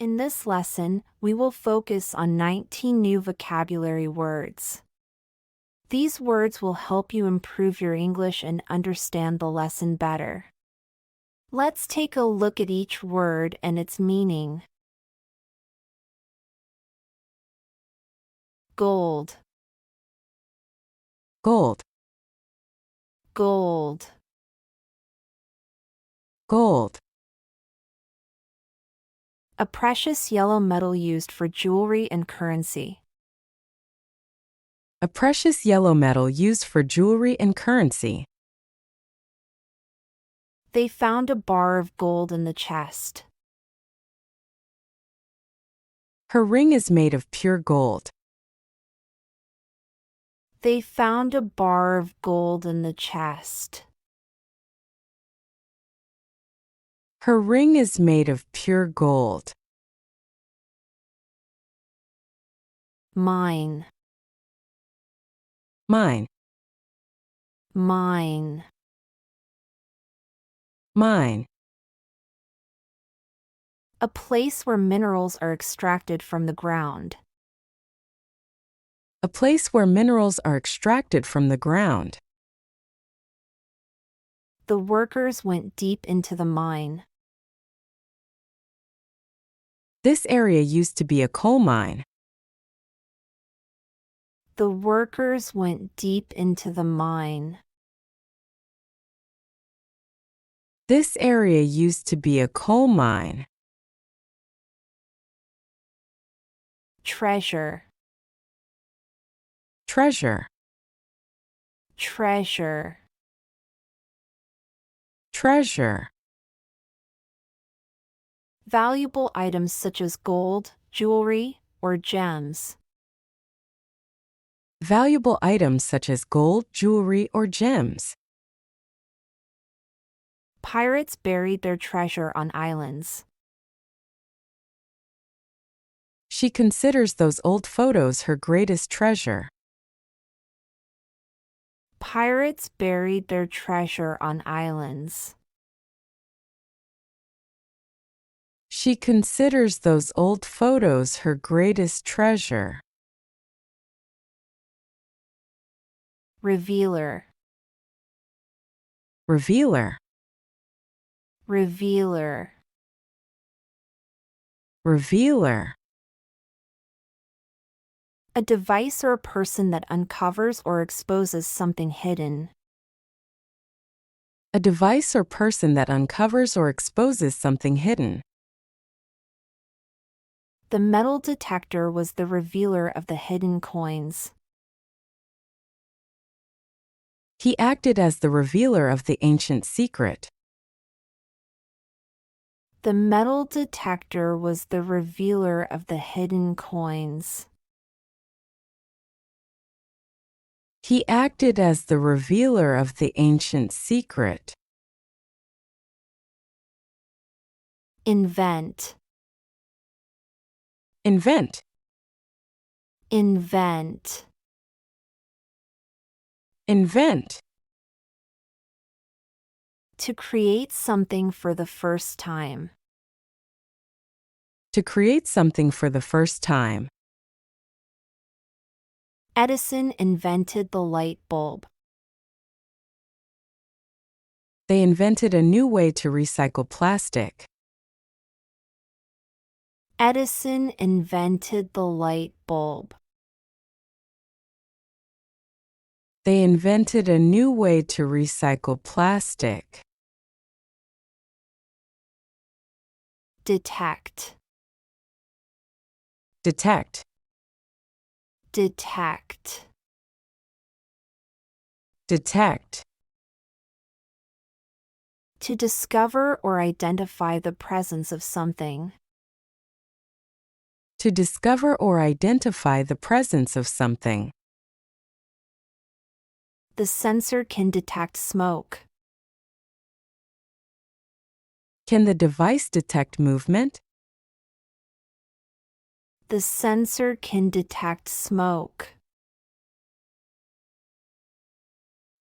In this lesson, we will focus on 19 new vocabulary words. These words will help you improve your English and understand the lesson better. Let's take a look at each word and its meaning. Gold, Gold, gold. gold. A precious yellow metal used for jewelry and currency. A precious yellow metal used for jewelry and currency. They found a bar of gold in the chest. Her ring is made of pure gold. They found a bar of gold in the chest. Her ring is made of pure gold. Mine, Mine, mine. mine. A place where minerals are extracted from the ground. A place where minerals are extracted from the ground. The workers went deep into the mine. This area used to be a coal mine. The workers went deep into the mine. This area used to be a coal mine. Treasure, Treasure, treasure. treasure. Valuable items such as gold, jewelry, or gems. Valuable items such as gold, jewelry, or gems. Pirates buried their treasure on islands. She considers those old photos her greatest treasure. Pirates buried their treasure on islands. She considers those old photos her greatest treasure. Revealer, Revealer, revealer. revealer. A device or a person that uncovers or exposes something hidden. A device or person that uncovers or exposes something hidden. The metal detector was the revealer of the hidden coins. He acted as the revealer of the ancient secret. The metal detector was the revealer of the hidden coins. He acted as the revealer of the ancient secret. Invent, Invent, invent. invent. To create something for the first time. To create something for the first time. Edison invented the light bulb. They invented a new way to recycle plastic. Edison invented the light bulb. They invented a new way to recycle plastic. Detect, Detect, detect. detect. To discover or identify the presence of something. To discover or identify the presence of something. The sensor can detect smoke. Can the device detect movement? The sensor can detect smoke.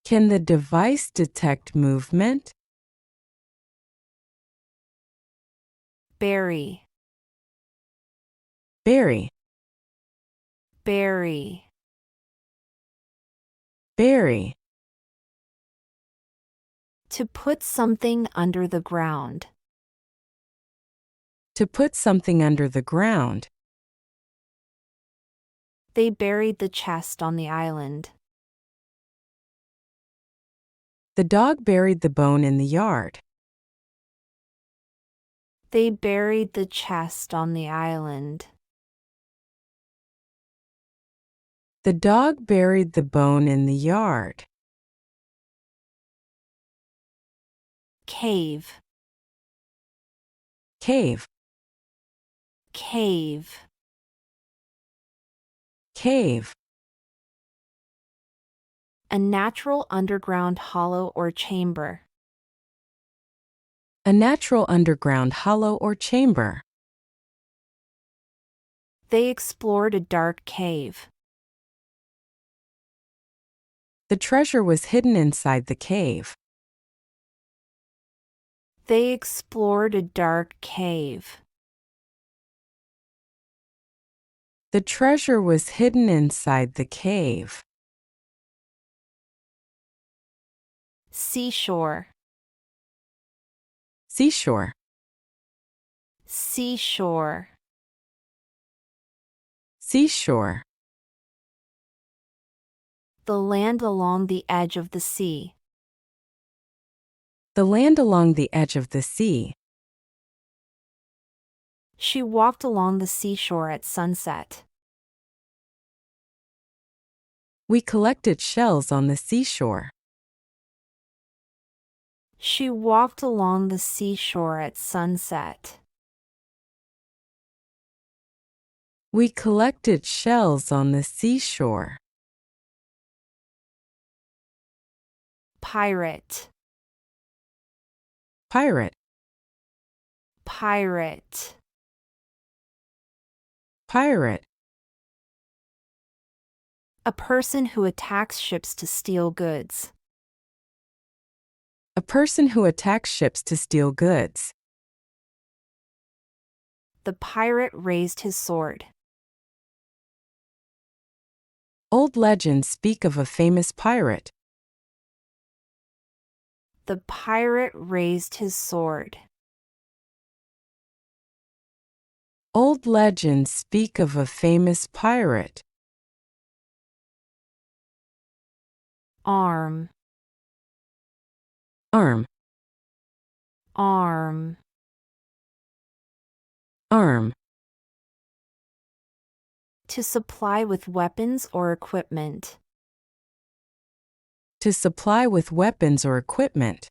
Can the device detect movement? Bury, Bury. Bury. Bury. To put something under the ground. To put something under the ground. They buried the chest on the island. The dog buried the bone in the yard. They buried the chest on the island. The dog buried the bone in the yard. Cave. Cave. Cave. Cave. A natural underground hollow or chamber. A natural underground hollow or chamber. They explored a dark cave. The treasure was hidden inside the cave. They explored a dark cave. The treasure was hidden inside the cave. Seashore. Seashore. Seashore. Seashore. The land along the edge of the sea. The land along the edge of the sea. She walked along the seashore at sunset. We collected shells on the seashore. She walked along the seashore at sunset. We collected shells on the seashore. Pirate. Pirate. Pirate. Pirate. A person who attacks ships to steal goods. A person who attacks ships to steal goods. The pirate raised his sword. Old legends speak of a famous pirate. The pirate raised his sword. Old legends speak of a famous pirate. Arm. Arm. Arm. Arm. To supply with weapons or equipment. To supply with weapons or equipment.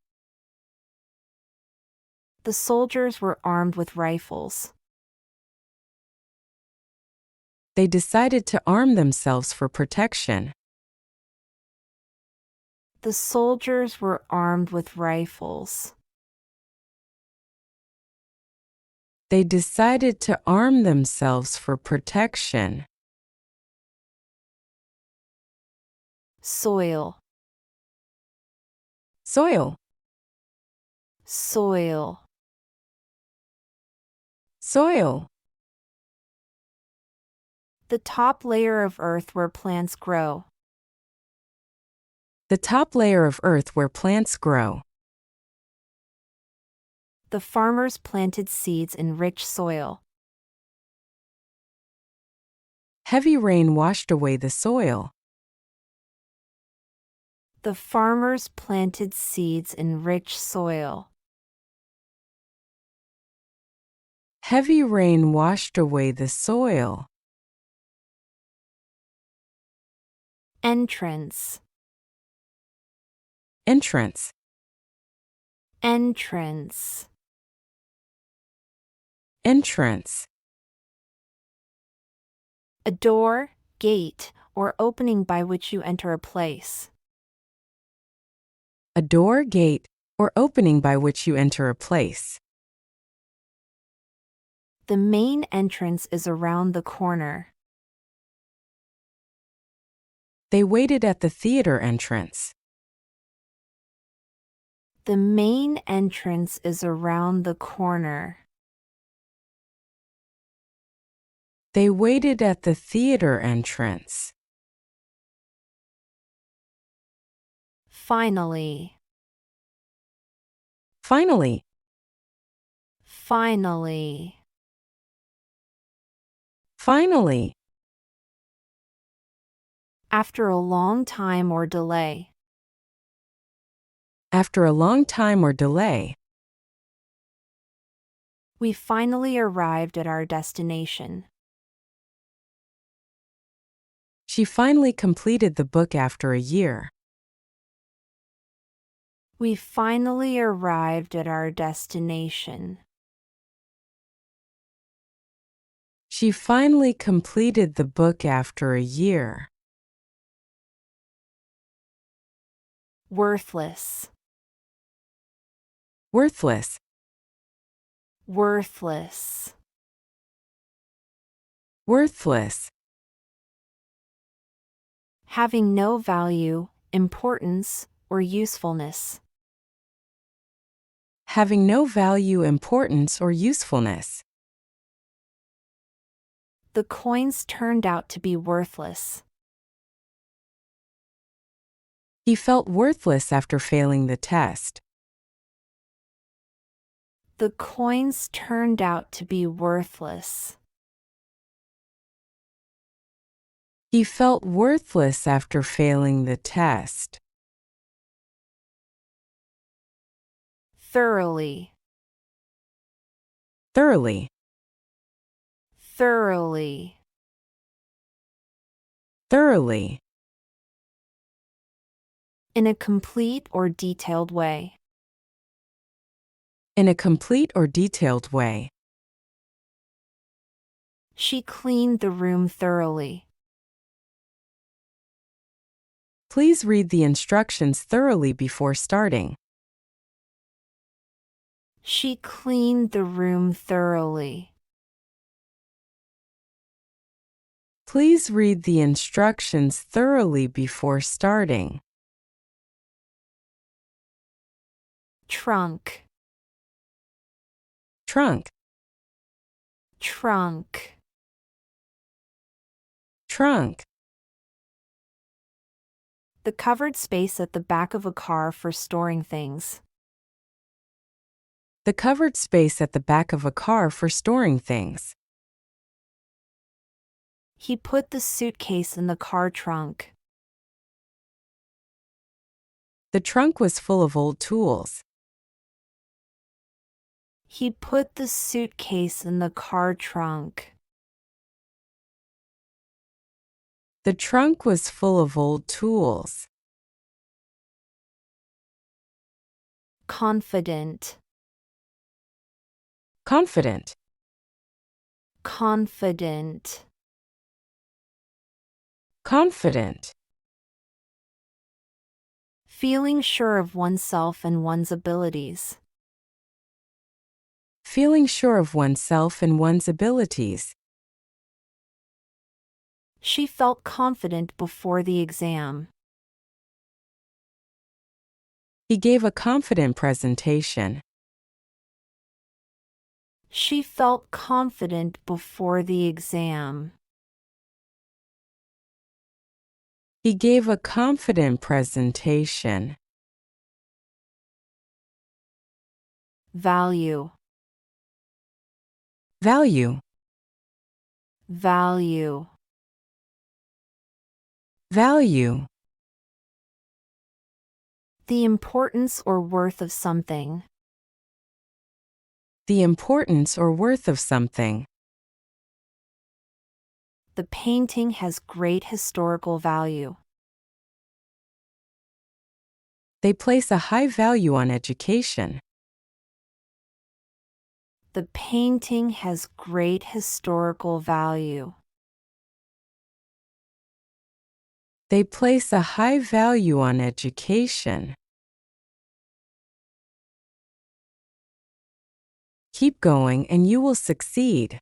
The soldiers were armed with rifles. They decided to arm themselves for protection. The soldiers were armed with rifles. They decided to arm themselves for protection. Soil. Soil. Soil. Soil. The top layer of earth where plants grow. The top layer of earth where plants grow. The farmers planted seeds in rich soil. Heavy rain washed away the soil. The farmers planted seeds in rich soil. Heavy rain washed away the soil. Entrance. Entrance. Entrance. Entrance. A door, gate, or opening by which you enter a place. A door, gate, or opening by which you enter a place. The main entrance is around the corner. They waited at the theater entrance. The main entrance is around the corner. They waited at the theater entrance. Finally. Finally. Finally. Finally. After a long time or delay. After a long time or delay. We finally arrived at our destination. She finally completed the book after a year. We finally arrived at our destination. She finally completed the book after a year. Worthless. Worthless. Worthless. Worthless. Having no value, importance, or usefulness. Having no value, importance, or usefulness. The coins turned out to be worthless. He felt worthless after failing the test. The coins turned out to be worthless. He felt worthless after failing the test. Thoroughly. Thoroughly. Thoroughly. Thoroughly. In a complete or detailed way. In a complete or detailed way. She cleaned the room thoroughly. Please read the instructions thoroughly before starting. She cleaned the room thoroughly. Please read the instructions thoroughly before starting. Trunk. Trunk. Trunk. Trunk. The covered space at the back of a car for storing things. The covered space at the back of a car for storing things. He put the suitcase in the car trunk. The trunk was full of old tools. He put the suitcase in the car trunk. The trunk was full of old tools. Confident. Confident. Confident. Confident. Feeling sure of oneself and one's abilities. Feeling sure of oneself and one's abilities. She felt confident before the exam. He gave a confident presentation. She felt confident before the exam. He gave a confident presentation. Value. Value. Value. Value. The importance or worth of something. The importance or worth of something. The painting has great historical value. They place a high value on education. The painting has great historical value. They place a high value on education. Keep going and you will succeed.